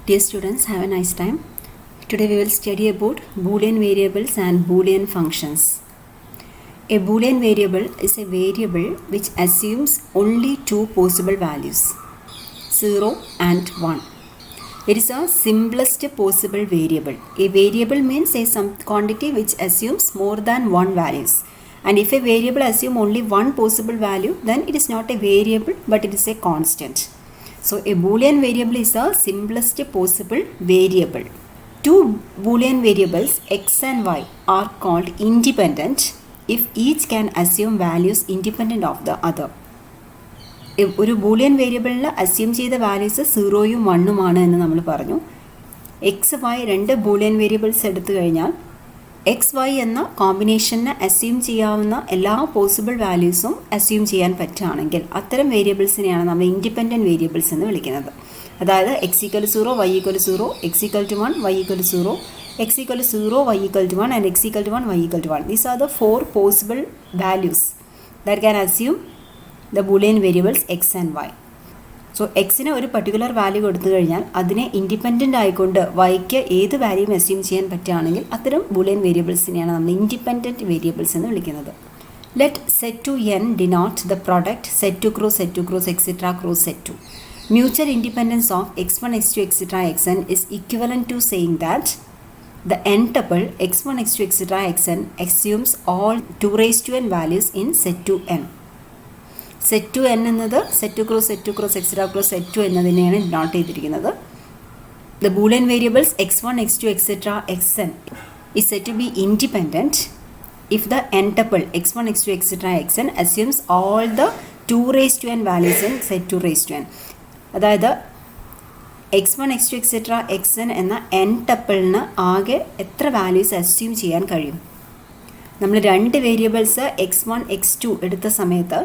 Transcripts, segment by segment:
Dear students, have a nice time. Today we will study about Boolean variables and Boolean functions. A Boolean variable is a variable which assumes only two possible values, 0 and 1. It is a simplest possible variable. A variable means a some quantity which assumes more than one values. And if a variable assumes only one possible value, then it is not a variable but it is a constant. So a Boolean variable is the simplest possible variable. Two Boolean variables x and y are called independent if each can assume values independent of the other. ഒരു Boolean വേരിയബിളിൽ assume ചെയ്ത values 0യും 1ഉമാണ് എന്ന് നമ്മൾ പറഞ്ഞു. X Y രണ്ട് Boolean variables എടുത്തു കഴിഞ്ഞാൽ X Y എന്ന കോമ്പിനേഷനെ അസ്യൂം ചെയ്യാവുന്ന എല്ലാ പോസിബിൾ വാല്യൂസും അസ്യൂം ചെയ്യാൻ പറ്റുകയാണെങ്കിൽ അത്തരം വേരിയബിൾസിനെയാണ് നമ്മൾ ഇൻഡിപെൻഡൻറ്റ് വേരിയബിൾസ് എന്ന് വിളിക്കുന്നത്. അതായത് x equal 0, y equal 0, x equal to 1, y equal 0, x equal 0, y equal to 1 and x equal to 1, y equal to 1. These are the four possible values that can assume the Boolean variables x and y. So എക്സിന് ഒരു particular value കൊടുത്തു കഴിഞ്ഞാൽ അതിനെ independent ആയിക്കൊണ്ട് വൈക്ക് ഏത് വാല്യൂം assume ചെയ്യാൻ പറ്റുകയാണെങ്കിൽ അത്തരം ബൂളിയൻ വേരിയബിൾസിനെയാണ് നമ്മൾ ഇൻഡിപെൻഡൻറ്റ് വേരിയബിൾസ് എന്ന് വിളിക്കുന്നത്. Let set two n denote the product set two cross etcetera cross set two. Mutual independence of x1 x2 etcetera xn is equivalent to saying that the n tuple x1 x2 etcetera xn assumes all 2 raised to n values in set to n. Set two n എന്നത് set two cross etcetera cross set two എന്നതിനെയാണ് denote ചെയ്തിരിക്കുന്നത്. The Boolean variables x1 x2 etcetera xn is said to be independent if the n tuple x1 x2 etcetera xn assumes all the 2 raised to n values in set 2 raised to n. അതായത് x1 x2 etcetera xn എന്ന n ടപ്പിളിന് ആകെ എത്ര values assume ചെയ്യാൻ കഴിയും? നമ്മൾ രണ്ട് variables x1 x2 എടുത്ത സമയത്ത്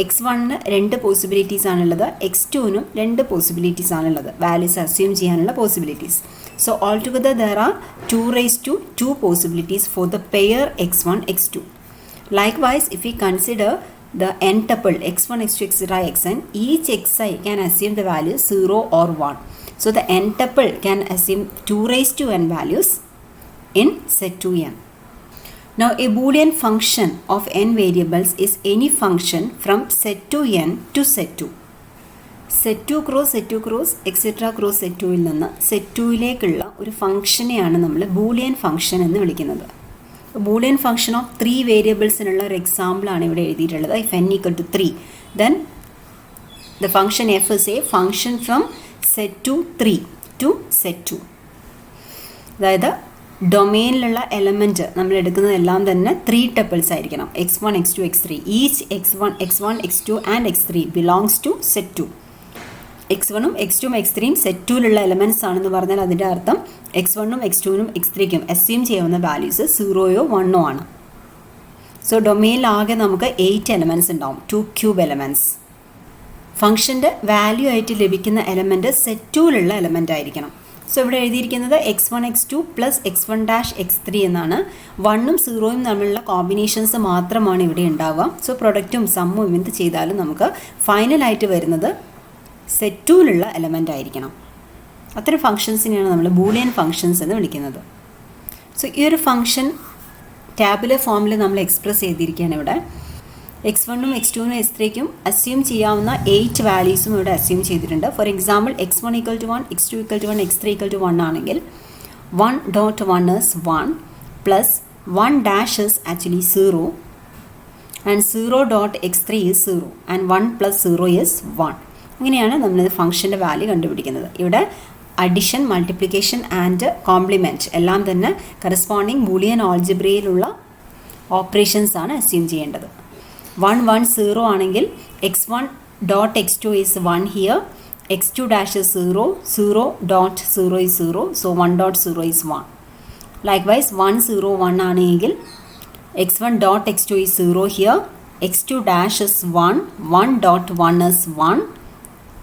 x1ന് രണ്ട് പോസിബിലിറ്റീസ് ആണുള്ളത്, x2നും രണ്ട് പോസിബിലിറ്റീസ് ആണുള്ളത്, വാല്യൂസ് അസ്യൂം ചെയ്യാനുള്ള possibilities. So all together there are 2 raised to 2 possibilities for the pair x1 x2. Likewise, if we consider the n tuple x1 x2 etc xn, each xi can assume the value 0 or 1. So the n tuple can assume 2 raised to n values in set 2n. Now a Boolean function of n variables is any function from set 2n to set 2. set 2 cross etc cross set 2ൽ നിന്ന് set 2ലേക്കുള്ള ഒരു ഫംഗ്ഷനെയാണ് നമ്മൾ Boolean function എന്ന് വിളിക്കുന്നത്. Boolean function of 3 വേരിയബിൾസിനുള്ള ഒരു എക്സാമ്പിളാണ് ഇവിടെ എഴുതിയിട്ടുള്ളത്. If n equal to 3, then the function f is a function from set 2 3 to set 2. അതായത് ഡൊമെയിനിലുള്ള എലമെൻറ്റ് നമ്മൾ എടുക്കുന്നതെല്ലാം തന്നെ 3 ടപ്പിൾസ് ആയിരിക്കണം. x1 x2 x3. Each x1 x2 and x3 belongs to set 2. x1ഉം x2ഉം x3യും സെറ്റ് 2ലുള്ള എലമെൻറ്റ്സ് ആണെന്ന് പറഞ്ഞാൽ അതിൻ്റെ അർത്ഥം x1ഉം x2നും x3ക്കും അസ്യൂം ചെയ്യാവുന്ന വാല്യൂസ് 0യോ 1ഓ ആണ്. സോ ഡൊമെയിനിലാകെ നമുക്ക് 8 എലമെൻറ്റ്സ് ഉണ്ടാവും, 2 ക്യൂബ് എലമെൻറ്റ്സ്. ഫംഗ്ഷൻ്റെ വാല്യൂ ആയിട്ട് ലഭിക്കുന്ന എലമെൻറ്റ് സെറ്റ് 2ലുള്ള എലമെൻ്റ് ആയിരിക്കണം. സോ ഇവിടെ എഴുതിയിരിക്കുന്നത് x1 x2 plus x1 dash x3 എന്നാണ്. 1ഉം 0യും തമ്മിലുള്ള കോമ്പിനേഷൻസ് മാത്രമാണ് ഇവിടെ ഉണ്ടാവുക. സോ പ്രൊഡക്റ്റും സമ്മും എന്ത് ചെയ്താലും നമുക്ക് ഫൈനലായിട്ട് വരുന്നത് സെറ്റ് 2ലുള്ള എലമെൻ്റ് ആയിരിക്കണം. അത്തരം ഫംഗ്ഷൻസിനെയാണ് നമ്മൾ ബൂളിയൻ ഫംഗ്ഷൻസ് എന്ന് വിളിക്കുന്നത്. സോ ഈ ഒരു ഫംഗ്ഷൻ ടാബുലർ ഫോമിൽ നമ്മൾ എക്സ്പ്രസ് ചെയ്തിരിക്കുകയാണ് ഇവിടെ. x1ഉം x2നും x3ക്കും അസ്യൂം ചെയ്യാവുന്ന 8 വാല്യൂസും ഇവിടെ അസ്യൂം ചെയ്തിട്ടുണ്ട്. For example x1 equal to 1, x2 equal to 1, x3 equal to 1 ആണെങ്കിൽ 1.1 is 1 plus 1 dash is actually 0 and 0.x3 is 0 and 1 plus 0 is 1. അങ്ങനെയാണ് നമ്മൾ ഫംഗ്ഷൻ്റെ വാല്യൂ കണ്ടുപിടിക്കുന്നത്. ഇവിടെ അഡിഷൻ, മൾട്ടിപ്ലിക്കേഷൻ ആൻഡ് കോംപ്ലിമെൻറ്റ് എല്ലാം തന്നെ കറസ്പോണ്ടിങ് ബൂളിയൻ ആൾജിബ്രയിലുള്ള ഓപ്പറേഷൻസ് ആണ് assume ചെയ്യേണ്ടത്. 1 1 0 ആണെങ്കിൽ x1 dot x2 is 1 here, x2 dash is 0, 0 dot 0 is 0, so 1 dot 0 is 1. Likewise 1 0 1 ആണെങ്കിൽ x1 dot x2 is 0 here, x2 dash is 1, 1 dot 1 is 1,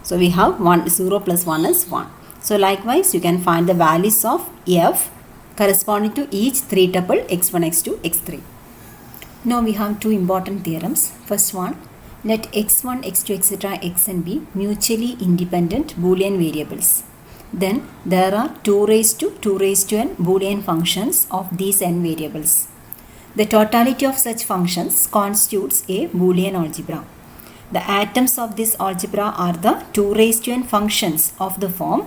so we have 0 plus 1 is 1. So likewise you can find the values of f corresponding to each 3 tuple x1 x2 x3. Now we have two important theorems. First one, let x1, x2, etc. xn be mutually independent Boolean variables. then there are 2 raised to 2 raised to n Boolean functions of these n variables. The totality of such functions constitutes a Boolean algebra. The atoms of this algebra are the 2 raised to n functions of the form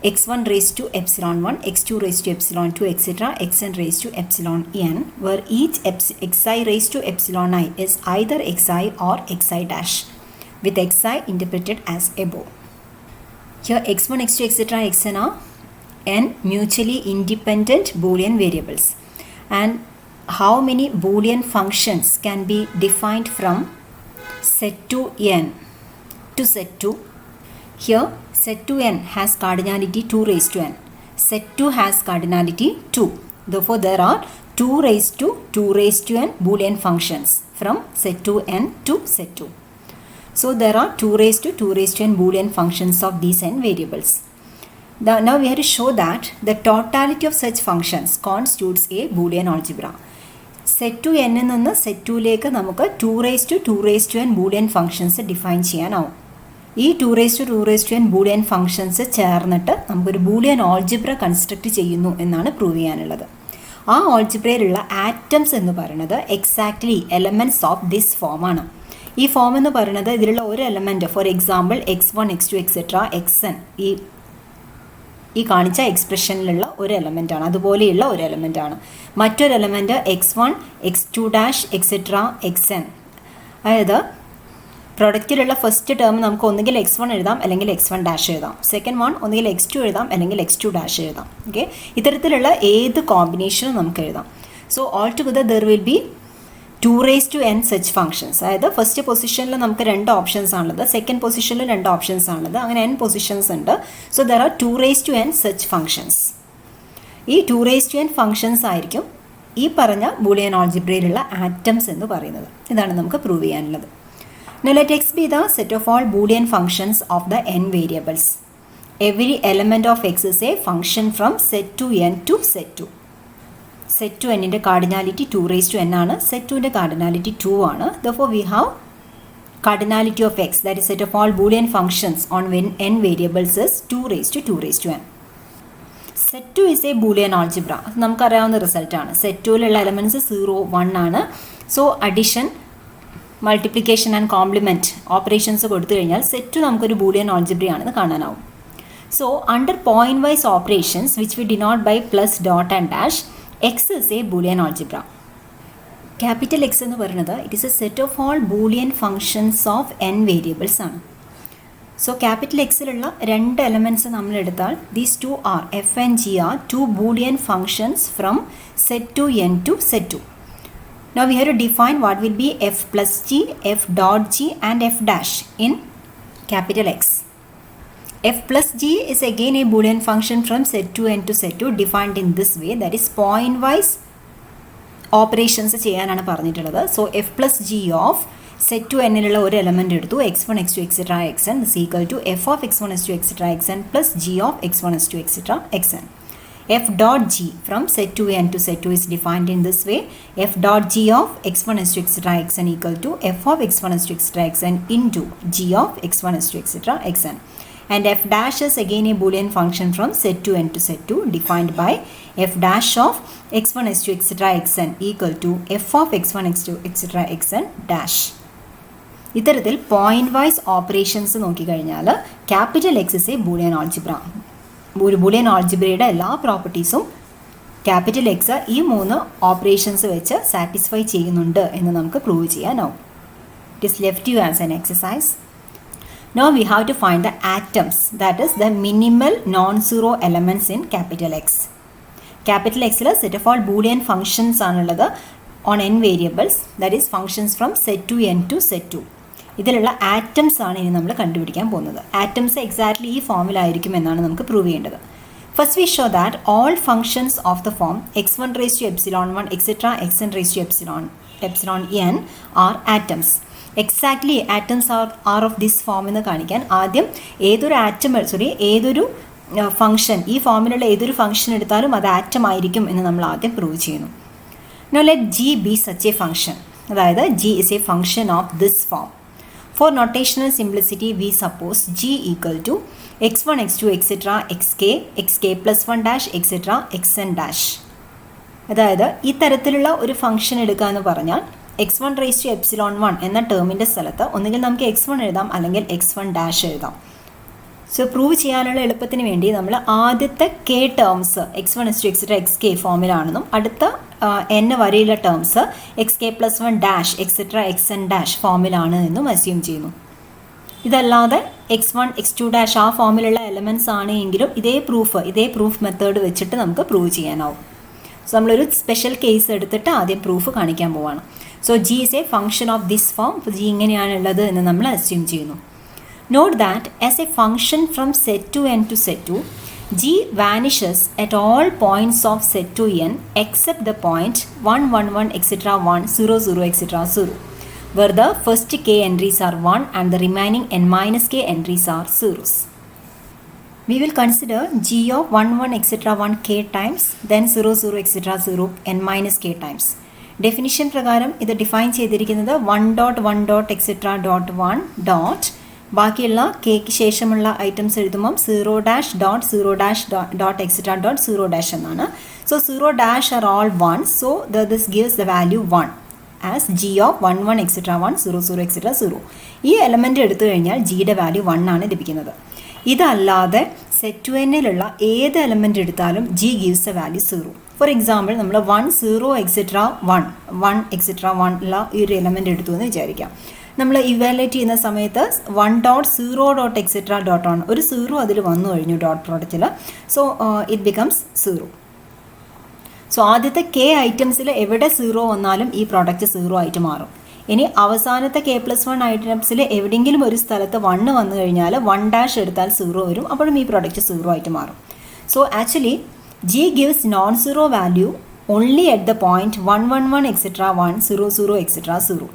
x1 raised to epsilon 1, x2 raised to epsilon 2, etc., xn raised to epsilon n, where each xi raised to epsilon I is either xi or xi dash, with xi interpreted as above. Here x1, x2, etc., xn are n mutually independent Boolean variables. And how many Boolean functions can be defined from set to n to set 2? Here set to n has cardinality 2 raised to n. Set 2 has cardinality 2. Therefore, there are 2 raised to 2 raised to n Boolean functions from set to n to set 2. So, there are 2 raised to 2 raised to n Boolean functions of these n variables. Now, we have to show that the totality of such functions constitutes a Boolean algebra. Set to n നിന്ന് set 2ലേക്ക് നമുക്ക് 2 raised to 2 raised to n Boolean functions define ചെയ്യാനാവും. ഈ 2 raised to 2 raised to n Boolean functions ചേർന്നിട്ട് നമുക്കൊരു Boolean algebra construct ചെയ്യുന്നു എന്നാണ് prove ചെയ്യാനുള്ളത്. ആ ഓൾജിബ്രയിലുള്ള atoms എന്ന് പറയുന്നത് എക്സാക്ട്ലി എലമെൻറ്റ്സ് ഓഫ് ദിസ് ഫോമാണ്. ഈ ഫോം എന്ന് പറയുന്നത് ഇതിലുള്ള ഒരു element, four example x1, x2, etc., xn, ഈ കാണിച്ച എക്സ്പ്രഷനിലുള്ള ഒരു എലമെൻ്റാണ്, അതുപോലെയുള്ള ഒരു എലമെൻ്റാണ്. മറ്റൊരു element x1, x2 dash, etc., xn. അതായത് പ്രൊഡക്റ്റിലുള്ള ഫസ്റ്റ് ടേം നമുക്ക് ഒന്നുകിൽ x1 എഴുതാം അല്ലെങ്കിൽ x1 ഡാഷ് എഴുതാം. സെക്കൻഡ് വൺ ഒന്നുകിൽ x2 എഴുതാം അല്ലെങ്കിൽ x2 ഡാഷ് എഴുതാം. ഓക്കെ, ഇത്തരത്തിലുള്ള ഏത് കോമ്പിനേഷനും നമുക്ക് എഴുതാം. So all together there will be 2 raised to n such functions. അതായത് ഫസ്റ്റ് പൊസിഷനിൽ നമുക്ക് 2 ഓപ്ഷൻസ് ആണുള്ളത്, സെക്കൻഡ് പൊസിഷനിൽ 2 ഓപ്ഷൻസ് ആണുള്ളത്, അങ്ങനെ n പൊസിഷൻസ് ഉണ്ട്. So there are 2 raised to n such functions. ഈ 2 raised to n functions ആയിരിക്കും ഈ പറഞ്ഞ ബൂളിയൻ ആൾജിബ്രയിലുള്ള ആറ്റംസ് എന്ന് പറയുന്നത്. ഇതാണ് നമുക്ക് പ്രൂവ് ചെയ്യാനുള്ളത്. Now let x be the set of all Boolean functions of the n variables. Every element of x is a function from set to n to set 2. Set to n ന്റെ cardinality 2 raised to n ആണ്. Set 2 ന്റെ cardinality 2 ആണ്. Therefore we have cardinality of x, that is set of all Boolean functions on n variables is 2 raised to 2 raised to n. Set 2 is a Boolean algebra. നമുക്കറിയാവുന്ന റിസൾട്ടാണ്. Set 2ലുള്ള elements 0, 1 ആണ്. So addition, multiplication and complement operations കൊടുത്തു കഴിഞ്ഞാൽ set നമുക്കൊരു Boolean ആൾജിബ്രയാണെന്ന് കാണാനാവും. So under pointwise operations which we denote by plus, dot and dash, x is a Boolean algebra. Capital x എന്ന് പറയുന്നത് it is a set of all Boolean functions of n variables ആണ്. So capital എക്സിലുള്ള 2 elements നമ്മൾ എടുത്താൽ these 2 are f and g are 2 Boolean functions from set two n to set 2. Now we have to define what will be f plus g, f dot g and f dash in capital X. F plus g is again a Boolean function from set to n to set 2 defined in this way, that is point wise operations ചെയ്യാനാണ് പറഞ്ഞിട്ടുള്ളത്. So f plus g of set to n ലുള്ള ഒരു element എടുത്തു, x1, x2, etc., xn is equal to f of x1, x2, etc., xn plus g of x1, x2, etc., xn. F dot g from set to n to set 2 is defined in this way. F dot g of x1, x2, etc., xn equal to f of x1, x2, etc., xn into g of x1, x2, etc., xn. And f dash is again a Boolean function from set to n to set 2 defined by f dash of x1, x2, etc., xn equal to f of x1, x2, etc., xn dash. ഇത്തരത്തിൽ point wise operations നോക്കിക്കഴിഞ്ഞാൽ capital X is a Boolean algebra. ഒരു Boolean ആൾജിബ്രയുടെ എല്ലാ പ്രോപ്പർട്ടീസും capital X ഈ 3 operations വെച്ച് satisfy ചെയ്യുന്നുണ്ട് എന്ന് നമുക്ക് prove ചെയ്യാനാവും. It is left you as an exercise. Now we have to find the atoms, that is the minimal non-zero elements in capital X. Capital X is set of all Boolean functions ആണുള്ളത് on n variables, that is functions from set to n to set 2. ഇതിലുള്ള atoms ആണ് ഇനി നമ്മൾ കണ്ടുപിടിക്കാൻ പോകുന്നത്. Atoms exactly ഈ ഫോമിലായിരിക്കും എന്നാണ് നമുക്ക് പ്രൂവ് ചെയ്യേണ്ടത്. First we show that all functions of the form x1 raised to epsilon 1, etc., xn raised to epsilon n are atoms. Exactly atoms are of this form എന്ന് കാണിക്കാൻ ആദ്യം ഏതൊരു ഫംഗ്ഷൻ, ഈ ഫോമിലുള്ള ഏതൊരു ഫംഗ്ഷൻ എടുത്താലും അത് ആറ്റം ആയിരിക്കും എന്ന് നമ്മൾ ആദ്യം പ്രൂവ് ചെയ്യുന്നു. Now let g be such a function, അതായത് g is a function of this form. For notational simplicity, we suppose G equal to x1, x2, etc. xk plus 1 dash, etc. xn dash. അതായത് ഈ തരത്തിലുള്ള ഒരു function എടുക്കുക എന്ന് പറഞ്ഞാൽ x1 raise to epsilon 1 എന്ന ടേമിൻ്റെ സ്ഥലത്ത് ഒന്നുകിൽ നമുക്ക് x1 എഴുതാം അല്ലെങ്കിൽ x1 ഡാഷ് എഴുതാം. സോ പ്രൂവ് ചെയ്യാനുള്ള എളുപ്പത്തിന് വേണ്ടി നമ്മൾ ആദ്യത്തെ k terms x1 x2 etc. xk ഫോമിലാണെന്നും അടുത്ത n വരെയുള്ള terms xk plus 1 dash etc. xn dash ഫോമിലാണ് എന്നും അസ്യൂം ചെയ്യുന്നു. ഇതല്ലാതെ x1 x2 ഡാഷ് ആ ഫോമിലുള്ള എലമെൻറ്റ്സ് ആണ് എങ്കിലും ഇതേ പ്രൂഫ് മെത്തേഡ് വെച്ചിട്ട് നമുക്ക് പ്രൂവ് ചെയ്യാനാവും. സോ നമ്മളൊരു സ്പെഷ്യൽ കേസ് എടുത്തിട്ട് ആദ്യം പ്രൂഫ് കാണിക്കാൻ പോവാണ്. So g is a function of this form. അപ്പോൾ ജി ഇങ്ങനെയാണുള്ളത് എന്ന് നമ്മൾ അസ്യൂം ചെയ്യുന്നു. Note that as a function from set two n to set two, g vanishes at all points of set two n except the point 1 1 1 etc. 1 0 0 etc. 0, where the first k entries are 1 and the remaining n minus k entries are zeros. We will consider g of 1 1 etc. 1 k times, then 0 0 etc. 0 n minus k times. Definition പ്രകാരം ഇത് define ചെയ്തിരിക്കുന്നത് 1 dot 1 dot etcetera dot 1 dot ബാക്കിയുള്ള കേക്ക് ശേഷമുള്ള items എഴുതുമ്പം 0 dash dot 0 dash dot etcetera dot 0 dash എന്നാണ്. So 0 dash are all 1, so this gives the value 1 as g of 1 1 etcetera 1 0 0 etcetera 0. ഈ element എടുത്തു കഴിഞ്ഞാൽ ജിയുടെ വാല്യൂ 1 ആണ് ലഭിക്കുന്നത്. ഇതല്ലാതെ സെറ്റ് ടു എന്നിലുള്ള ഏത് എലമെൻറ്റ് എടുത്താലും G gives A value 0. For example നമ്മൾ 1 0 എക്സെട്ര 1 എക്സെട്ര 1 ഉള്ള ഈ ഒരു എലമെൻറ്റ് എടുത്തു എന്ന് വിചാരിക്കാം. നമ്മൾ ഇവാലുവേറ്റ് ചെയ്യുന്ന സമയത്ത് 1 ഡോട്ട് 0 ഡോട്ട് എക്സെട്ര ഡോട്ട് 1 ഒരു 0 അതിൽ വന്നു കഴിഞ്ഞു ഡോട്ട് പ്രോഡക്റ്റിൽ. So it becomes 0. സോ ആദ്യത്തെ k ഐറ്റംസിൽ എവിടെ 0 വന്നാലും ഈ പ്രോഡക്റ്റ് 0 ആയിട്ട് മാറും. ഇനി അവസാനത്തെ k പ്ലസ് 1 ഐറ്റംസിൽ എവിടെയെങ്കിലും ഒരു സ്ഥലത്ത് 1 വന്നു കഴിഞ്ഞാൽ 1 ഡാഷ് എടുത്താൽ 0 വരും. അപ്പോഴും ഈ പ്രോഡക്റ്റ് 0 ആയിട്ട് മാറും. So actually G gives non zero value only at the point 1 1 1 etcetera 1 0 0 etcetera 0.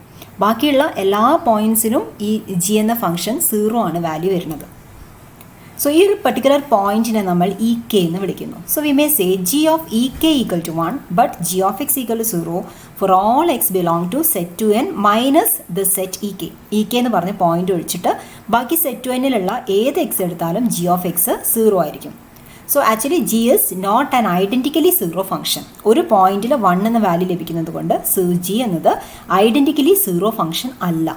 ബാക്കിയുള്ള എല്ലാ പോയിൻറ്റ്സിനും ഈ ജി എന്ന ഫംഗ്ഷൻ 0 ആണ് വാല്യൂ വരുന്നത്. സോ ഈ ഒരു പർട്ടിക്കുലർ പോയിന്റിനെ നമ്മൾ ഇ കെ എന്ന് വിളിക്കുന്നു. So we may say g of e k equal to 1 but g of x equal to 0 for all x belong to set two n minus the set e k. E k എന്ന് പറഞ്ഞ point ഒഴിച്ചിട്ട് ബാക്കി set two എന്നിലുള്ള ഏത് X എടുത്താലും G of x 0 ആയിരിക്കും. So actually g is not an identically 0 function. ഒരു പോയിന്റിൽ 1 എന്ന വാല്യൂ ലഭിക്കുന്നത് കൊണ്ട് ജി എന്നത് ഐഡൻറ്റിക്കലി 0 ഫംഗ്ഷൻ അല്ല.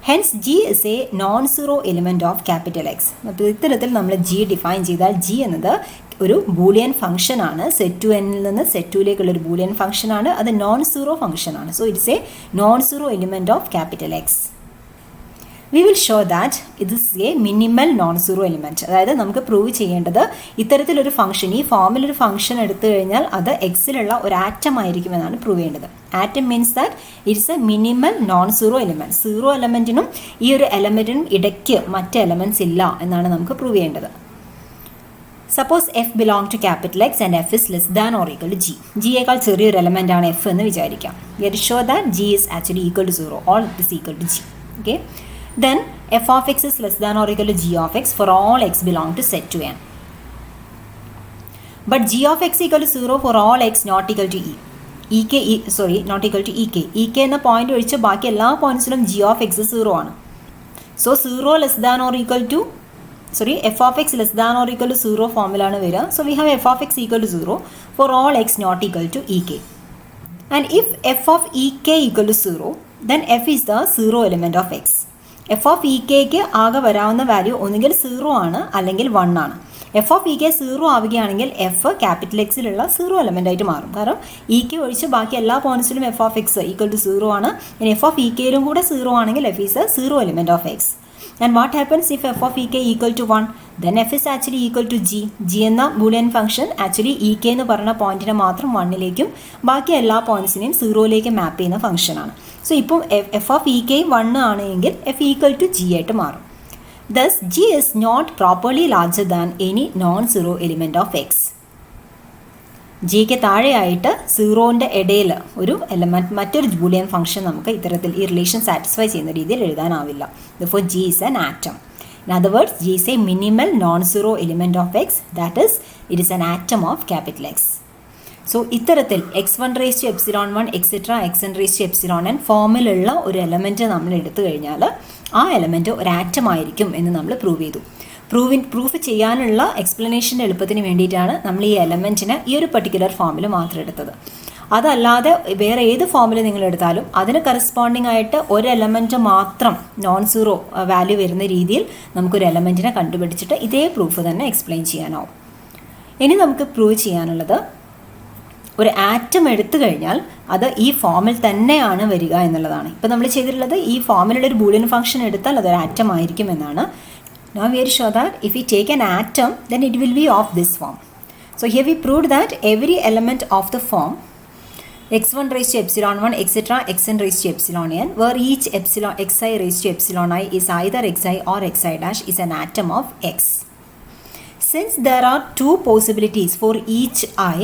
Hence g is a non zero element of capital x. അപ്പോൾ ഇത്തരത്തിൽ നമ്മൾ ജി ഡിഫൈൻ ചെയ്താൽ ജി എന്നത് ഒരു ബൂളിയൻ ഫംഗ്ഷനാണ്. സെറ്റ് ടു എന്നിൽ നിന്ന് സെറ്റ് ടുയിലേക്കുള്ളൊരു ബൂളിയൻ ഫംഗ്ഷനാണ്. അത് നോൺ സീറോ ഫംഗ്ഷനാണ്. So it's a non zero element of capital x. We will show that ഇത് is a minimal non zero element. അതായത് നമുക്ക് പ്രൂവ് ചെയ്യേണ്ടത് ഇത്തരത്തിലൊരു ഫംഗ്ഷൻ, ഈ ഫോമിലൊരു ഫംഗ്ഷൻ എടുത്തു കഴിഞ്ഞാൽ അത് എക്സിലുള്ള ഒരു ആറ്റം ആയിരിക്കുമെന്നാണ് പ്രൂവ് ചെയ്യേണ്ടത്. Atom means that it's a minimal non zero element. Zero എലമെൻറ്റിനും ഈ ഒരു എലമെൻറ്റിനും ഇടയ്ക്ക് മറ്റ് എലമെൻറ്റ്സ് ഇല്ല എന്നാണ് നമുക്ക് പ്രൂവ് ചെയ്യേണ്ടത്. Suppose f belong to capital x and f is less than or equal to g. ജിയേക്കാൾ ചെറിയൊരു എലമെൻ്റ് ആണ് എഫ് എന്ന് വിചാരിക്കാം. We are show that g is actually equal to 0 or it is equal to g. Okay, then f of x is less than or equal to g of x for all x belong to set to n. But g of x equal to 0 for all x not equal to not equal to ek എന്ന point ഒഴിച്ച് ബാക്കി എല്ലാ പോയിന്റ്സിലും g of x 0 ആണ്. So 0 less than or equal to f of x less than or equal to 0 ഫോമിലാണ് വരിക. So we have f of x equal to 0 for all x not equal to ek. And if f of ek equal to 0, then f is the 0 element of x. F of e കെക്ക് ആകെ വരാവുന്ന value ഒന്നുകിൽ 0 ആണ് അല്ലെങ്കിൽ 1 ആണ്. F of e K 0 ആവുകയാണെങ്കിൽ F capital എക്സിലുള്ള 0 element ആയിട്ട് മാറും. കാരണം ഇ കെ ഒഴിച്ച് ബാക്കി എല്ലാ പോയിന്റ്സിലും f of x equal to 0 ആണ്. ഇനി എഫ് ഓഫ് ഇ കെയിലും കൂടെ 0 ആണെങ്കിൽ f is a 0 element of x. And what happens if f of e k equal to 1, then f is actually equal to g. G എന്ന Boolean function actually e k എന്ന് പറഞ്ഞ പോയിന്റിനെ മാത്രം 1ലേക്കും ബാക്കി എല്ലാ പോയിന്റ്സിനെയും 0ലേക്ക് മാപ്പ് ചെയ്യുന്ന ഫംഗ്ഷനാണ്. സോ ഇപ്പം എഫ് ഓഫ് ഇ കെ 1 ആണെങ്കിൽ എഫ് ഈക്വൽ ടു ജി ആയിട്ട് മാറും. Thus g is not properly larger than any non zero element of x. ജിക്ക് താഴെയായിട്ട് 0ൻ്റെ ഇടയിൽ ഒരു എലമെൻറ്റ് മറ്റൊരു ബൂളിയൻ ഫംഗ്ഷൻ നമുക്ക് ഇത്തരത്തിൽ ഈ റിലേഷൻ സാറ്റിസ്ഫൈ ചെയ്യുന്ന രീതിയിൽ എഴുതാനാവില്ല. Therefore G is an atom. In other words, G is a minimal non-zero element of X, that is, it is an atom of capital X. സോ ഇത്തരത്തിൽ x1 raise to epsilon 1 etcetera xn raise to epsilon n ഫോമിലുള്ള ഒരു element നമ്മൾ എടുത്തു കഴിഞ്ഞാൽ ആ element ഒരു atom ആയിരിക്കും എന്ന് നമ്മൾ പ്രൂവ് ചെയ്തു. പ്രൂഫ് ചെയ്യാനുള്ള എക്സ്പ്ലനേഷൻ എളുപ്പത്തിന് വേണ്ടിയിട്ടാണ് നമ്മൾ ഈ എലമെൻറ്റിനെ ഈ ഒരു പർട്ടിക്കുലർ ഫോമിൽ മാത്രം എടുത്തത്. അതല്ലാതെ വേറെ ഏത് ഫോമിൽ നിങ്ങൾ എടുത്താലും അതിന് കറസ്പോണ്ടിങ് ആയിട്ട് ഒരു എലമെൻറ്റ് മാത്രം നോൺ സീറോ വാല്യൂ വരുന്ന രീതിയിൽ നമുക്കൊരു എലമെൻറ്റിനെ കണ്ടുപിടിച്ചിട്ട് ഇതേ പ്രൂഫ് തന്നെ എക്സ്പ്ലെയിൻ ചെയ്യാനാവും. ഇനി നമുക്ക് പ്രൂവ് ചെയ്യാനുള്ളത് ഒരു ആറ്റം എടുത്തു കഴിഞ്ഞാൽ അത് ഈ ഫോമിൽ തന്നെയാണ് വരിക എന്നുള്ളതാണ്. ഇപ്പോൾ നമ്മൾ ചെയ്തിട്ടുള്ളത് ഈ ഫോമിലുള്ളൊരു ബൂളിയൻ ഫംഗ്ഷൻ എടുത്താൽ അതൊരു ആറ്റം ആയിരിക്കും എന്നാണ്. Now we are sure that if we take an atom, then it will be of this form. So here we proved that every element of the form x1 raised to epsilon 1 etc. xn raised to epsilon n, where each epsilon xi raised to epsilon I is either xi or xi dash, is an atom of x. Since there are two possibilities for each I,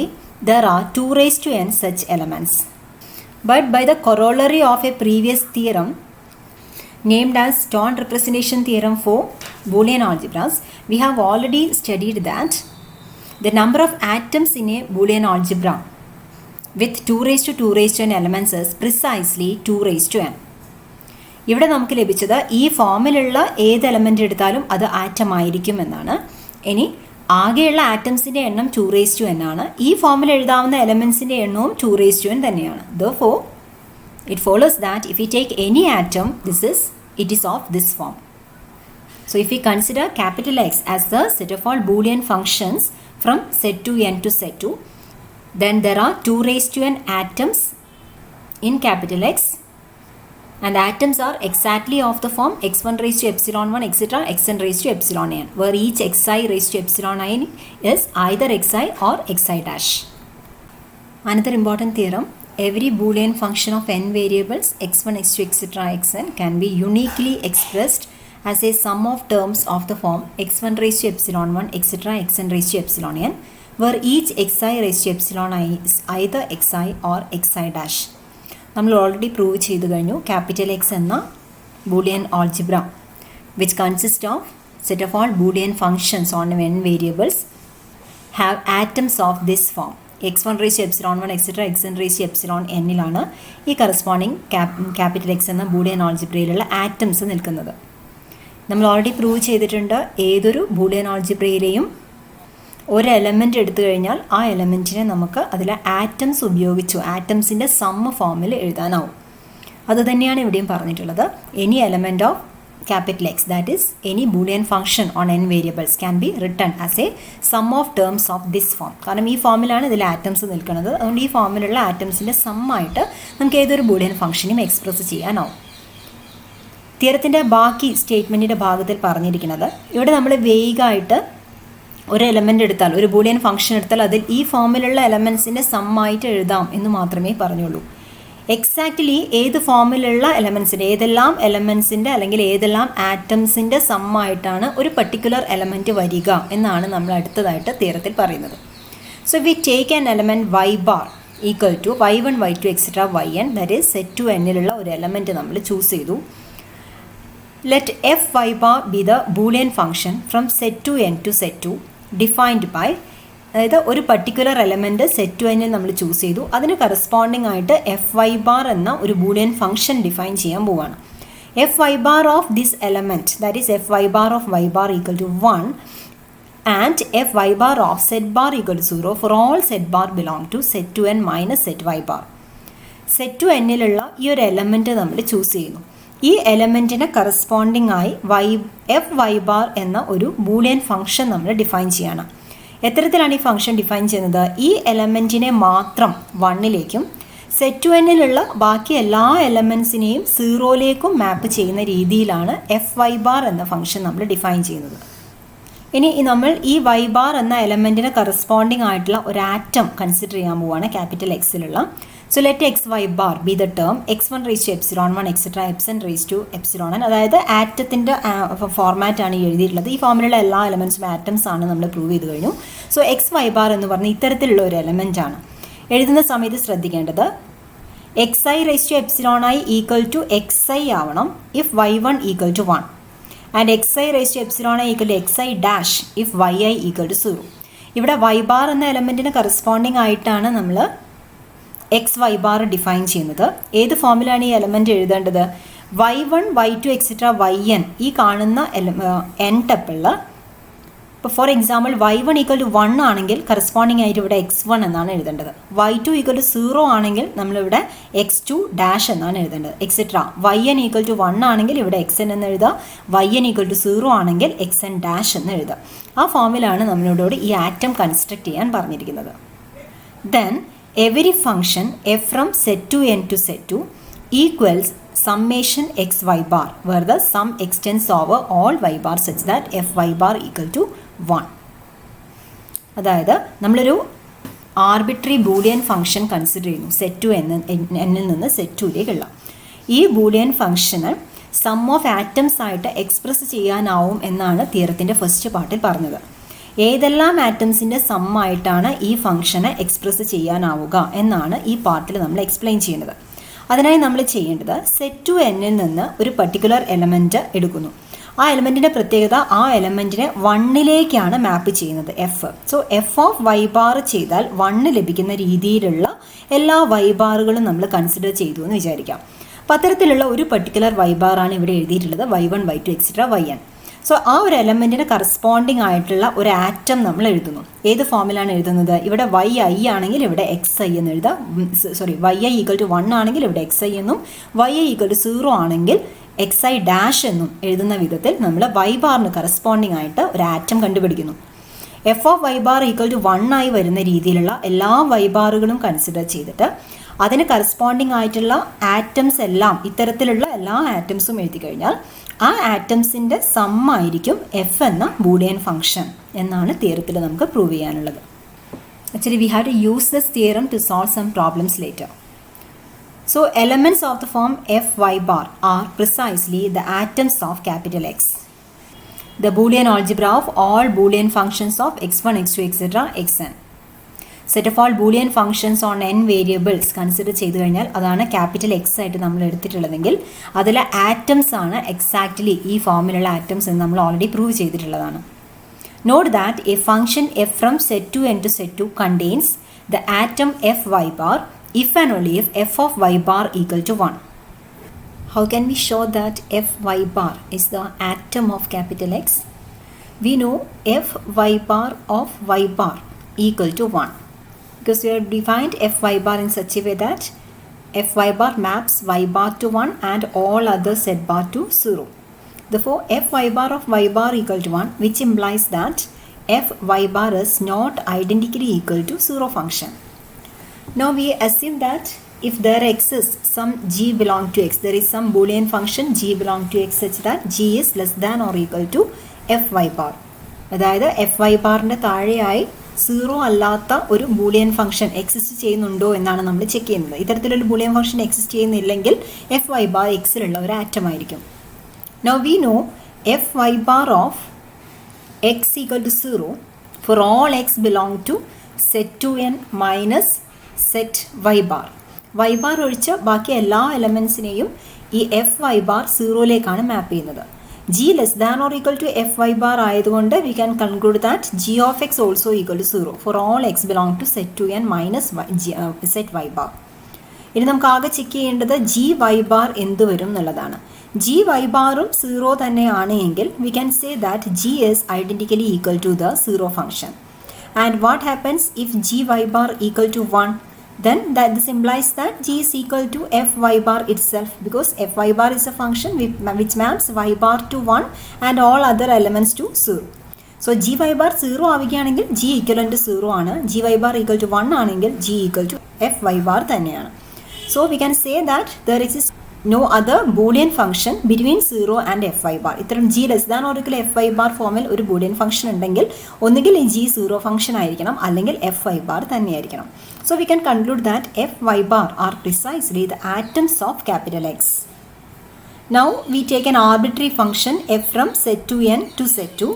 there are 2 raised to n such elements. But by the corollary of a previous theorem named as Stone representation theorem for Boolean algebras, we have already studied that the number of atoms in a Boolean algebra with 2 raised to 2 raised to n elements is precisely 2 raised to n. ഇവിടെ നമുക്ക് ലഭിച്ചത് ഈ ഫോമിലുള്ള ഏത് element എടുത്താലും അത് atom ആയിരിക്കും എന്നാണ്. ഇനി ആകെയുള്ള ആറ്റംസിൻ്റെ എണ്ണം 2 raised to n ആണ്. ഈ ഫോമിൽ എഴുതാവുന്ന എലമെൻസിൻ്റെ എണ്ണവും 2 raised to n തന്നെയാണ്. Therefore, it follows that if we take any atom, it is of this form. So if we consider capital X as the set of all Boolean functions from set to n to set 2, then there are 2 raised to n atoms in capital X, and atoms are exactly of the form x1 raised to epsilon 1 etc. xn raised to epsilon n, where each xi raised to epsilon I is either xi or xi dash. Another important theorem: every Boolean function of n variables x1, x2, etc. xn can be uniquely expressed as a sum of terms of the form x1 raised to epsilon 1 etc. xn raised to epsilon n, where each xi raised to epsilon I is either xi or xi dash. നമ്മൾ already prove ചെയ്തു കഴിഞ്ഞു capital X എന്ന Boolean algebra which consist of set of all Boolean functions on n variables have atoms of this form x1 raised to epsilon 1 etc. xn raised to epsilon n-ലാണ് ഈ corresponding capital X എന്ന Boolean ആൾജിബ്രയിലുള്ള atoms നിൽക്കുന്നത്. നമ്മൾ already prove ചെയ്തിട്ടുണ്ട് ഏതൊരു Boolean ആൾജിബ്രയിലെയും ഒരു element എടുത്തു കഴിഞ്ഞാൽ ആ എലമെൻറ്റിനെ നമുക്ക് അതിലെ ആറ്റംസ് ഉപയോഗിച്ചു ആറ്റംസിൻ്റെ സമ്മ് ഫോമിൽ എഴുതാനാവും. അതുതന്നെയാണ് ഇവിടെയും പറഞ്ഞിട്ടുള്ളത്. Any element of capital X, that is any Boolean function on n variables, can be written as a sum of terms of this form. കാരണം ഈ ഫോമിലാണ് ഇതിൽ ആറ്റംസ് നിൽക്കുന്നത്. അതുകൊണ്ട് ഈ ഫോമിലുള്ള ആറ്റംസിൻ്റെ സമ്മായിട്ട് നമുക്ക് ഏതൊരു ബൂളിയൻ ഫംഗ്ഷനും എക്സ്പ്രസ് ചെയ്യാനാവും. തിയറത്തിൻ്റെ ബാക്കി സ്റ്റേറ്റ്മെൻറ്റിൻ്റെ ഭാഗത്തിൽ പറഞ്ഞിരിക്കുന്നത് ഇവിടെ നമ്മൾ വേഗമായിട്ട് ഒരു എലമെൻ്റ് എടുത്താൽ ഒരു ബൂളിയൻ ഫംഗ്ഷൻ എടുത്താൽ അതിൽ ഈ ഫോമിലുള്ള എലമെൻസിൻ്റെ സമ്മായിട്ട് എഴുതാം എന്ന് മാത്രമേ പറഞ്ഞുള്ളൂ. എക്സാക്ട്ലി ഏത് ഫോമിലുള്ള എലമെൻസിൻ്റെ ഏതെല്ലാം എലമെൻസിൻ്റെ അല്ലെങ്കിൽ ഏതെല്ലാം ആറ്റംസിൻ്റെ സമ്മായിട്ടാണ് ഒരു പർട്ടിക്കുലർ എലമെൻറ്റ് വരിക എന്നാണ് നമ്മൾ അടുത്തതായിട്ട് തിയറത്തിൽ പറയുന്നത്. So we take an element y bar equal to y1 y2 etcetera yn, that is set two എന്നിലുള്ള ഒരു എലമെൻറ്റ് നമ്മൾ ചൂസ് ചെയ്തു. Let f y bar be the Boolean function from set two n to set two defined by, അതായത് ഒരു particular element set to എന്നിൽ നമ്മൾ choose ചെയ്തു. അതിന് കറസ്പോണ്ടിങ് ആയിട്ട് എഫ് വൈ ബാർ എന്ന ഒരു ബൂളിയൻ ഫംഗ്ഷൻ ഡിഫൈൻ ചെയ്യാൻ പോവുകയാണ്. F y bar of this element, that is f y bar of y bar equal to 1 and f y bar of set bar equal to 0 for all set bar belong to set two n minus set y bar. Set two എന്നിലുള്ള ഈ ഒരു element നമ്മൾ choose ചെയ്യുന്നു. ഈ എലമെൻറ്റിന് corresponding ആയി f y bar എന്ന ഒരു ബൂളിയൻ ഫംഗ്ഷൻ നമ്മൾ ഡിഫൈൻ ചെയ്യണം. എത്തരത്തിലാണ് ഈ ഫംഗ്ഷൻ ഡിഫൈൻ ചെയ്യുന്നത്? ഈ എലമെൻറ്റിനെ മാത്രം 1ലേക്കും സെറ്റ് ടു എന്നിലുള്ള ബാക്കി എല്ലാ എലമെൻസിനെയും 0ലേക്കും മാപ്പ് ചെയ്യുന്ന രീതിയിലാണ് എഫ് വൈ ബാർ എന്ന ഫംഗ്ഷൻ നമ്മൾ ഡിഫൈൻ ചെയ്യുന്നത്. ഇനി നമ്മൾ ഈ വൈ ബാർ എന്ന എലമെൻറ്റിന് കറസ്പോണ്ടിങ് ആയിട്ടുള്ള ഒരു ആറ്റം കൺസിഡർ ചെയ്യാൻ പോവുകയാണ് ക്യാപിറ്റൽ എക്സിലുള്ള. So let x y bar be the term x1 raised to epsilon 1 etcetera xn raised to epsilon n, അതായത് ആറ്റത്തിൻ്റെ ഫോർമാറ്റാണ് ഈ എഴുതിയിട്ടുള്ളത്. ഈ ഫോമിലുള്ള എല്ലാ എലമെൻറ്റ്സും ആറ്റംസ് ആണ് നമ്മൾ പ്രൂവ് ചെയ്ത് കഴിഞ്ഞു. സോ എക്സ് വൈ ബാർ എന്ന് പറഞ്ഞാൽ ഇത്തരത്തിലുള്ള ഒരു എലമെൻ്റ് ആണ്. എഴുതുന്ന സമയത്ത് ശ്രദ്ധിക്കേണ്ടത് xi raised to epsilon I equal to xi ആവണം if y1 equal to 1 and xi raised to epsilon I equal to xi dash if yi equal to 0. ഇവിടെ വൈ ബാർ എന്ന എലമെൻറ്റിന് കറസ്പോണ്ടിങ് ആയിട്ടാണ് നമ്മൾ എക്സ് വൈ ബാർ ഡിഫൈൻ ചെയ്യുന്നത്. ഏത് ഫോമിലാണ് ഈ element എഴുതേണ്ടത്? y1 y2 എക്സെട്ര yn ഈ കാണുന്ന n ടപ്പിളിൽ ഇപ്പോൾ for example y1 equal to 1 ആണെങ്കിൽ കറസ്പോണ്ടിങ് ആയിട്ട് ഇവിടെ x1 എന്നാണ് എഴുതേണ്ടത്. y2 ഈക്വൽ ടു 0 ആണെങ്കിൽ നമ്മളിവിടെ x2 ഡാഷ് എന്നാണ് എഴുതേണ്ടത് എക്സെട്ര. yn ഈക്വൽ ടു 1 ആണെങ്കിൽ ഇവിടെ xn എന്ന് എഴുതുക, yn ഈക്വൽ ടു 0 ആണെങ്കിൽ xn ഡാഷ് എന്ന് എഴുതുക. ആ ഫോമിലാണ് നമ്മളോട് ഈ ആറ്റം കൺസ്ട്രക്ട് ചെയ്യാൻ പറഞ്ഞിരിക്കുന്നത്. Then every function f from set to n to set 2 equals summation x y bar where the sum extends over all y bar such that f y bar equal to 1. അതായത് നമ്മളൊരു arbitrary Boolean function consider ചെയ്യുന്നു set to എന്നിൽ നിന്ന് set ടുയിലേക്കുള്ള. ഈ Boolean ഫംഗ്ഷന് some of atoms ആയിട്ട് express ചെയ്യാനാവും എന്നാണ് തിയറത്തിൻ്റെ first പാർട്ടിൽ പറഞ്ഞത്. ഏതെല്ലാം ആറ്റംസിൻ്റെ സമ്മായിട്ടാണ് ഈ ഫംഗ്ഷനെ എക്സ്പ്രസ് ചെയ്യാനാവുക എന്നാണ് ഈ പാർട്ടിൽ നമ്മൾ എക്സ്പ്ലെയിൻ ചെയ്യുന്നത്. അതിനായി നമ്മൾ ചെയ്യേണ്ടത് സെറ്റ് ടു എന്നിൽ നിന്ന് ഒരു പർട്ടിക്കുലർ എലമെൻറ്റ് എടുക്കുന്നു. ആ എലമെൻറ്റിൻ്റെ പ്രത്യേകത ആ എലമെൻറ്റിനെ 1ലേക്കാണ് മാപ്പ് ചെയ്യുന്നത് f. So f of y bar ചെയ്താൽ 1 ലഭിക്കുന്ന രീതിയിലുള്ള എല്ലാ വൈ ബാറുകളും നമ്മൾ കൺസിഡർ ചെയ്തു എന്ന് വിചാരിക്കാം. അപ്പോൾ അത്തരത്തിലുള്ള ഒരു പർട്ടിക്കുലർ വൈ ബാറാണ് ഇവിടെ എഴുതിയിട്ടുള്ളത്, y1 y2 etcetera yn. So ആ ഒരു എലമെൻറ്റിന് കറസ്പോണ്ടിങ് ആയിട്ടുള്ള ഒരു ആറ്റം നമ്മൾ എഴുതുന്നു. ഏത് ഫോമിലാണ് എഴുതുന്നത്? ഇവിടെ y i ആണെങ്കിൽ ഇവിടെ xi എന്ന് എഴുതാം. yi ഈക്വൽ ടു 1 ആണെങ്കിൽ ഇവിടെ xi എന്നും yi ഈക്വൽ ടു 0 ആണെങ്കിൽ xi ഡാഷ് എന്നും എഴുതുന്ന വിധത്തിൽ നമ്മൾ y ബാറിന് കറസ്പോണ്ടിങ് ആയിട്ട് ഒരു ആറ്റം കണ്ടുപിടിക്കുന്നു. F of y bar equal to 1 ആയി വരുന്ന രീതിയിലുള്ള എല്ലാ വൈ ബാറുകളും കൺസിഡർ ചെയ്തിട്ട് അതിന് കറസ്പോണ്ടിങ് ആയിട്ടുള്ള ആറ്റംസ് എല്ലാം ഇത്തരത്തിലുള്ള എല്ലാ ആറ്റംസും എഴുതി കഴിഞ്ഞാൽ ആ ആറ്റംസിൻ്റെ സമ്മായിരിക്കും എഫ് എന്ന ബൂളിയൻ ഫംഗ്ഷൻ എന്നാണ് തിയറത്തിൽ നമുക്ക് പ്രൂവ് ചെയ്യാനുള്ളത്. Actually we have to use this theorem to solve some problems later. So elements of the form f y bar are precisely the atoms of capital x. The Boolean algebra of all Boolean functions of x1 x2 etcetera xn. Set of all Boolean functions on n variables consider ചെയ്ത് കഴിഞ്ഞാൽ അതാണ് capital X ആയിട്ട് നമ്മൾ എടുത്തിട്ടുള്ളതെങ്കിൽ അതിലെ atoms ആണ് exactly ഈ ഫോമിലുള്ള atoms എന്ന് നമ്മൾ ഓൾറെഡി പ്രൂവ് ചെയ്തിട്ടുള്ളതാണ്. Note that a function f from set two n to set two contains the atom f y bar if and only if f of y bar equal to 1. How can we show that f y bar is the atom of capital X? We know f y bar of y bar equal to 1. Because we have defined f y bar in such a way that f y bar maps y bar to 1 and all other z bar to 0. Therefore, f y bar of y bar equal to 1, which implies that f y bar is not identically equal to 0 function. Now we assume that if there exists some g belong to x, there is some boolean function g belong to x such that g is less than or equal to f y bar. അതായത് F Y ബാറിൻ്റെ താഴെയായി 0 അല്ലാത്ത ഒരു Boolean function exist ചെയ്യുന്നുണ്ടോ എന്നാണ് നമ്മൾ check ചെയ്യുന്നത്. ഇത്തരത്തിലൊരു Boolean function exist ചെയ്യുന്നില്ലെങ്കിൽ എഫ് വൈ ബാർ എക്സിലുള്ള ഒരു ആറ്റം ആയിരിക്കും. Now we know f y bar of x equal to 0 for all x belong to set two n minus set y bar. Y bar ഒഴിച്ച് ബാക്കി എല്ലാ എലമെൻസിനെയും ഈ f y bar 0ലേക്കാണ് map ചെയ്യുന്നത്. G less than or equal to f y bar ആയതുകൊണ്ട് we can conclude that g of x also equal to 0 for all x belong to set two n minus set y bar. ഇനി നമുക്ക് ആകെ check ചെയ്യേണ്ടത് G y bar എന്ത് വരും എന്നുള്ളതാണ്. G Y ബാറും 0 തന്നെയാണ് എങ്കിൽ we can say that g is identically equal to the 0 function. And what happens if g y bar equal to 1? Then this implies that g is equal to f y bar itself, because f y bar is a function which maps y bar to 1 and all other elements to 0. So g y bar 0 ആവുകയാണെങ്കിൽ g equivalent to 0 ആണ്. g y bar equal to 1 ആണെങ്കിൽ g equal to f y bar തന്നെയാണ്. So we can say that there exists no other boolean function between 0 and f y bar. ഇത്തരം g less than or equal f y bar ഫോമിൽ ഒരു Boolean function ഉണ്ടെങ്കിൽ ഒന്നുകിൽ ഈ g 0 function ആയിരിക്കണം അല്ലെങ്കിൽ f y bar തന്നെയായിരിക്കണം. So we can conclude that f y bar are precisely the atoms of capital X. Now we take an arbitrary function f from set to n to set 2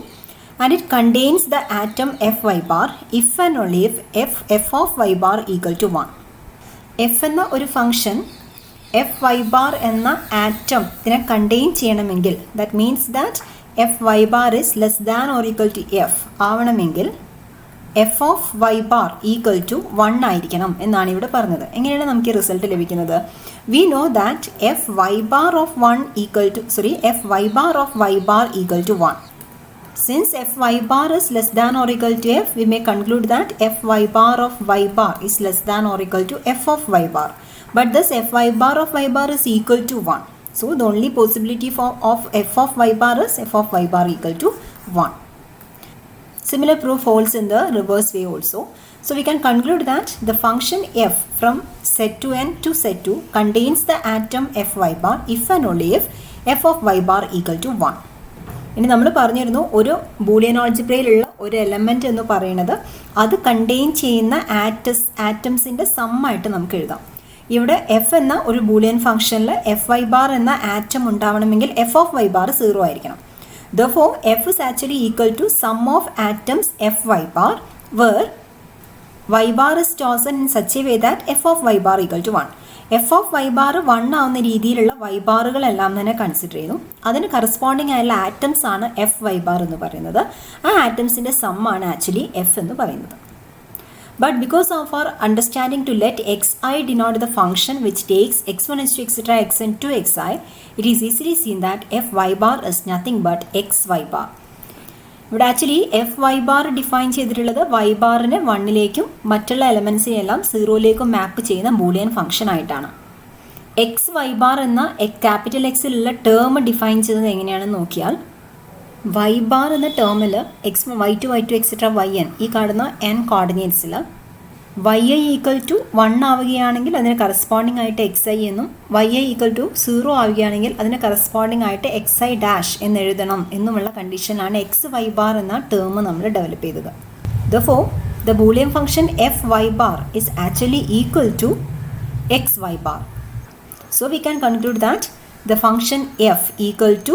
and it contains the atom f y bar if and only if f of y bar equal to 1. f എന്ന ഒരു function f y bar എന്ന atom ഇതിനെ contain ചെയ്യണമെങ്കിൽ that means that f y bar is less than or equal to f ആവണമെങ്കിൽ f of y bar equal to 1 ആയിരിക്കണം എന്നാണ് ഇവിടെ പറഞ്ഞത്. എങ്ങനെയാണ് നമുക്ക് ഈ റിസൾട്ട് ലഭിക്കുന്നത്? We know that f y bar of 1 equal to f y bar of y bar equal to 1. Since fy bar is less than or equal to f, we may conclude that fy bar of y bar is less than or equal to f of y bar. But thus fy bar of y bar is equal to 1. So the only possibility of f of y bar is f of y bar equal to 1. Similar proof holds in the reverse way also. So we can conclude that the function f from set to n to set 2 contains the atom fy bar if and only if f of y bar equal to 1. ഇനി നമ്മൾ പറഞ്ഞിരുന്നു ഒരു Boolean ആൾജിബ്രയിലുള്ള ഒരു element എന്ന് പറയുന്നത് അത് contain ചെയ്യുന്ന ആറ്റംസിൻ്റെ സമ്മായിട്ട് നമുക്ക് എഴുതാം. ഇവിടെ എഫ് എന്ന ഒരു ബൂളിയൻ ഫംഗ്ഷനിൽ എഫ് വൈ ബാർ എന്ന ആറ്റം ഉണ്ടാവണമെങ്കിൽ എഫ് ഓഫ് വൈ ബാർ 0 ആയിരിക്കണം. Therefore, f is actually equal to sum of atoms f y bar where y bar is chosen in such a way that f of y bar equal to 1. F of y bar 1 ആവുന്ന രീതിയിലുള്ള Y ബാറുകളെല്ലാം തന്നെ consider ചെയ്യുന്നു. അതിന് corresponding ആയുള്ള atoms ആണ് F y bar എന്ന് പറയുന്നത്. ആ ആറ്റംസിൻ്റെ സമ്മാണ് ആക്ച്വലി എഫ് എന്ന് പറയുന്നത്. But because of our understanding to let xi denote the function which takes x1 x2 etc xn to xi, it is easily seen that fy bar is nothing but xy bar. ഇവിടെ actually f y bar define ചെയ്തിട്ടുള്ളത് y ബാറിനെ 1ലേക്കും മറ്റുള്ള എലമെൻസിനെ എല്ലാം 0ലേക്കും map ചെയ്യുന്ന Boolean function ആയിട്ടാണ്. എക്സ് വൈ ബാർ എന്ന ക്യാപിറ്റൽ എക്സിലുള്ള ടേം ഡിഫൈൻ ചെയ്തത് എങ്ങനെയാണെന്ന് നോക്കിയാൽ വൈ ബാർ എന്ന ടേമിൽ x y two etcetera y n ഈ കാണുന്ന എൻ കോർഡിനേറ്റ്സിൽ വൈ ഐ ഈക്വൽ ടു 1 ആവുകയാണെങ്കിൽ അതിന് കറസ്പോണ്ടിങ് ആയിട്ട് എക്സ് ഐ എന്നും വൈ ഐ ഈക്വൽ ടു 0 ആവുകയാണെങ്കിൽ അതിന് കറസ്പോണ്ടിങ് ആയിട്ട് എക്സ് ഐ ഡാഷ് എന്ന് എഴുതണം എന്നുമുള്ള കണ്ടീഷനാണ് എക്സ് വൈ ബാർ എന്ന ടേം നമ്മൾ ഡെവലപ്പ് ചെയ്തത്. Therefore, the Boolean function f y bar is actually equal to x y bar. So we can conclude that the function f equal to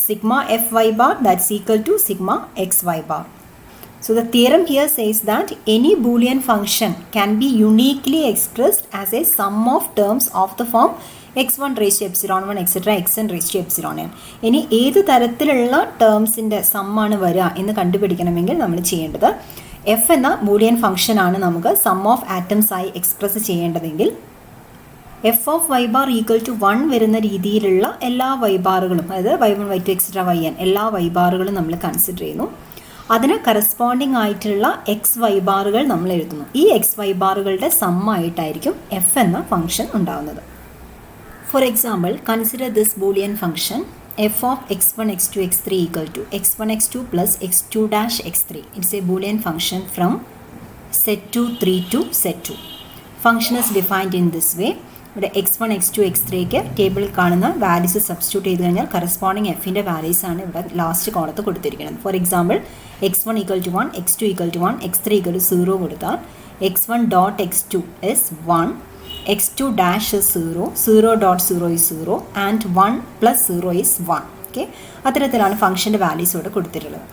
sigma f y bar, that's equal to sigma x y bar. So the theorem here says that any Boolean function can be uniquely expressed as a sum of terms of the form x1 raised to epsilon 1 etc xn raised to epsilon n. ഇനി ഏത് തരത്തിലുള്ള ടേംസിൻ്റെ സമ്മാണ് വരിക എന്ന് കണ്ടുപിടിക്കണമെങ്കിൽ നമ്മൾ ചെയ്യേണ്ടത് F എന്ന Boolean function ആണ് നമുക്ക് സം ഓഫ് ആറ്റംസ് ആയി എക്സ്പ്രസ് ചെയ്യേണ്ടതെങ്കിൽ f of y bar equal to 1 വരുന്ന രീതിയിലുള്ള എല്ലാ വൈ ബാറുകളും, അതായത് y 1 y 2 etcetera y n എല്ലാ വൈ ബാറുകളും നമ്മൾ കൺസിഡർ ചെയ്യുന്നു. അതിന് കറസ്പോണ്ടിങ് ആയിട്ടുള്ള എക്സ് വൈ ബാറുകൾ നമ്മൾ എഴുതുന്നു. ഈ എക്സ് വൈ ബാറുകളുടെ സമ്മായിട്ടായിരിക്കും എഫ് എന്ന ഫംഗ്ഷൻ ഉണ്ടാവുന്നത്. For example, consider this Boolean function f of x1 x2 x3 equal to x1 x2 plus x2 dash x3. It's a Boolean function from set 2 3 to set 2. Function is defined in this way. ഇവിടെ x1 x2 x3ക്ക് ടേബിളിൽ കാണുന്ന values substitute ചെയ്ത് കഴിഞ്ഞാൽ corresponding എഫിൻ്റെ വാല്യൂസാണ് ഇവിടെ last കോളത്ത് കൊടുത്തിരിക്കുന്നത്. For example, x1 equal to 1, x2 equal to 1, x3 equal to 0 കൊടുത്താൽ x1 dot x2 is 1, x2 dash is 0, 0 dot 0 is 0 and 1 plus 0 is 1. Okay, അത്തരത്തിലാണ് ഫംഗ്ഷൻ്റെ വാല്യൂസ് ഇവിടെ കൊടുത്തിട്ടുള്ളത്.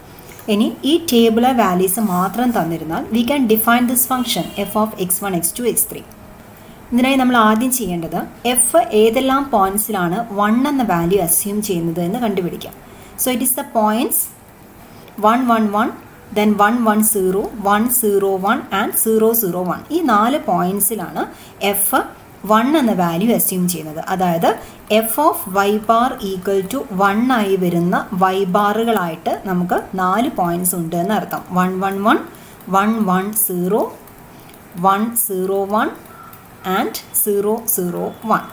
ഇനി ഈ ടേബിളെ വാല്യൂസ് മാത്രം തന്നിരുന്നാൽ we can define this function f of x1 x2 x3. ഇതിനായി നമ്മൾ ആദ്യം ചെയ്യേണ്ടത് എഫ് ഏതെല്ലാം പോയിൻറ്റ്സിലാണ് 1 എന്ന വാല്യൂ അസ്യൂം ചെയ്യുന്നത് എന്ന് കണ്ടുപിടിക്കാം. So it is the points 1 1 1, then 1 1 0, 1 0 1 and 0 0 1. ഈ 4 പോയിൻറ്റ്സിലാണ് എഫ് 1 എന്ന വാല്യൂ അസ്യൂം ചെയ്യുന്നത്. അതായത് f of y bar equal to 1 ആയി വരുന്ന വൈ ബാറുകളായിട്ട് നമുക്ക് 4 പോയിൻറ്റ്സ് ഉണ്ട് എന്നർത്ഥം. 1 1 1, 1 1 0, 1 0 1 ആൻഡ് 0 0 1.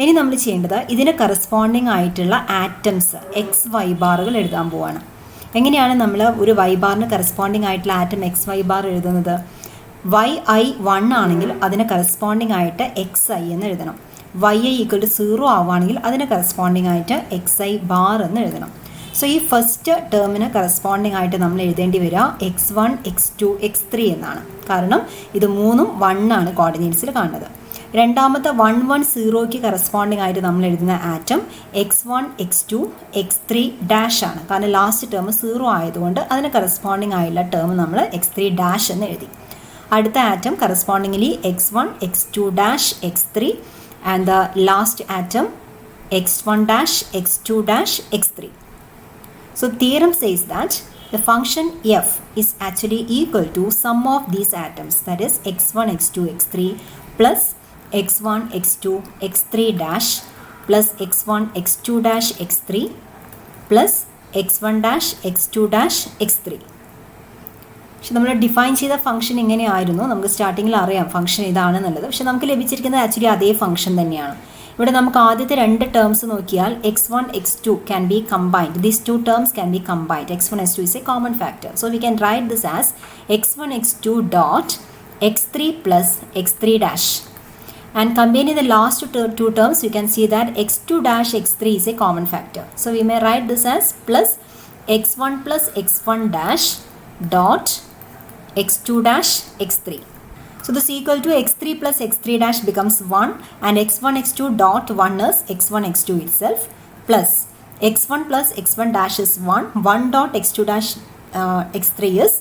ഇനി നമ്മൾ ചെയ്യേണ്ടത് ഇതിന് കറസ്പോണ്ടിങ് ആയിട്ടുള്ള ആറ്റംസ് എക്സ് വൈ ബാറുകൾ എഴുതാൻ പോവാണ്. എങ്ങനെയാണ് നമ്മൾ ഒരു വൈ ബാറിന് കറസ്പോണ്ടിങ് ആയിട്ടുള്ള ആറ്റം എക്സ് വൈ ബാർ എഴുതുന്നത്? വൈ ഐ 1 ആണെങ്കിൽ അതിന് കറസ്പോണ്ടിങ് ആയിട്ട് എക്സ് ഐ എന്ന് എഴുതണം. വൈ ഐ ഈക്വൽ ടു 0 ആവുകയാണെങ്കിൽ അതിന് കറസ്പോണ്ടിങ് ആയിട്ട് എക്സ് ഐ ബാർ എന്ന് എഴുതണം. സോ ഈ ഫസ്റ്റ് ടേമിന് കറസ്പോണ്ടിങ് ആയിട്ട് നമ്മൾ എഴുതേണ്ടി വരിക x1 x2 x3 എന്നാണ്. കാരണം ഇത് 3ഉം 1 ആണ് കോർഡിനേറ്റ്സിൽ കാണുന്നത്. രണ്ടാമത്തെ 1 1 0ക്ക് കറസ്പോണ്ടിങ് ആയിട്ട് നമ്മൾ എഴുതുന്ന atom x1 x2 x3 dash ആണ്. കാരണം ലാസ്റ്റ് ടേം 0 ആയതുകൊണ്ട് അതിന് കറസ്പോണ്ടിങ് ആയുള്ള ടേം നമ്മൾ x3 ഡാഷ് എന്ന് എഴുതി. അടുത്ത atom correspondingly x1 x2 dash x3 and the last atom x1 dash x2 dash x3. So theorem says that the function f is actually equal to sum of these atoms, that is x1, x2, x3 plus x1, x2, x3 dash plus x1, x2 dash, x3 plus x1 dash, x2 dash, x3. പക്ഷെ നമ്മൾ define ചെയ്ത function ഇങ്ങനെയായിരുന്നു. നമുക്ക് സ്റ്റാർട്ടിങ്ങിൽ അറിയാം function ഇതാണെന്നുള്ളത്. പക്ഷെ നമുക്ക് ലഭിച്ചിരിക്കുന്നത് ആക്ച്വലി അതേ ഫംഗ്ഷൻ തന്നെയാണ്. ഇവിടെ നമുക്ക് ആദ്യത്തെ രണ്ട് ടേംസ് നോക്കിയാൽ x1, x2 can be combined. These two terms can be combined. x1, x2 is a common factor. So we can write this as x1, x2 dot x3 plus x3 dash. And combining the last two terms, you can see that x2 dash, x3 is a common factor. So we may write this as plus x1 plus x1 dash dot x2 dash, x3. So this equal to x3 plus x3 dash becomes 1 and x1 x2 dot 1 is x1 x2 itself plus x1 plus x1 dash is 1 dot x2 dash x3 is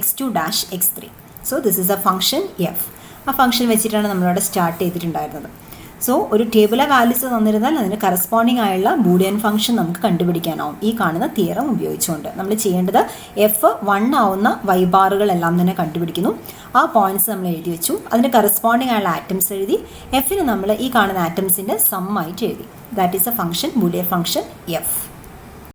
x2 dash x3. So this is a function f. ആ function വെച്ചിട്ടാണ് നമ്മളിവിടെ start ചെയ്തിട്ടുണ്ടായിരുന്നത്. So ഒരു ടേബിള values തന്നിരുന്നാൽ അതിന് corresponding ആയുള്ള Boolean function നമുക്ക് കണ്ടുപിടിക്കാനാവും ഈ കാണുന്ന തിയറം ഉപയോഗിച്ചുകൊണ്ട്. നമ്മൾ ചെയ്യേണ്ടത് എഫ് 1 ആവുന്ന y ബാറുകളെല്ലാം തന്നെ കണ്ടുപിടിക്കുന്നു. ആ പോയിന്റ്സ് നമ്മൾ എഴുതി വെച്ചു. അതിന് കറസ്പോണ്ടിങ് ആയുള്ള ആറ്റംസ് എഴുതി. എഫിന് നമ്മൾ ഈ കാണുന്ന ആറ്റംസിൻ്റെ സം ആയിട്ട് എഴുതി. That is a function, Boolean function F.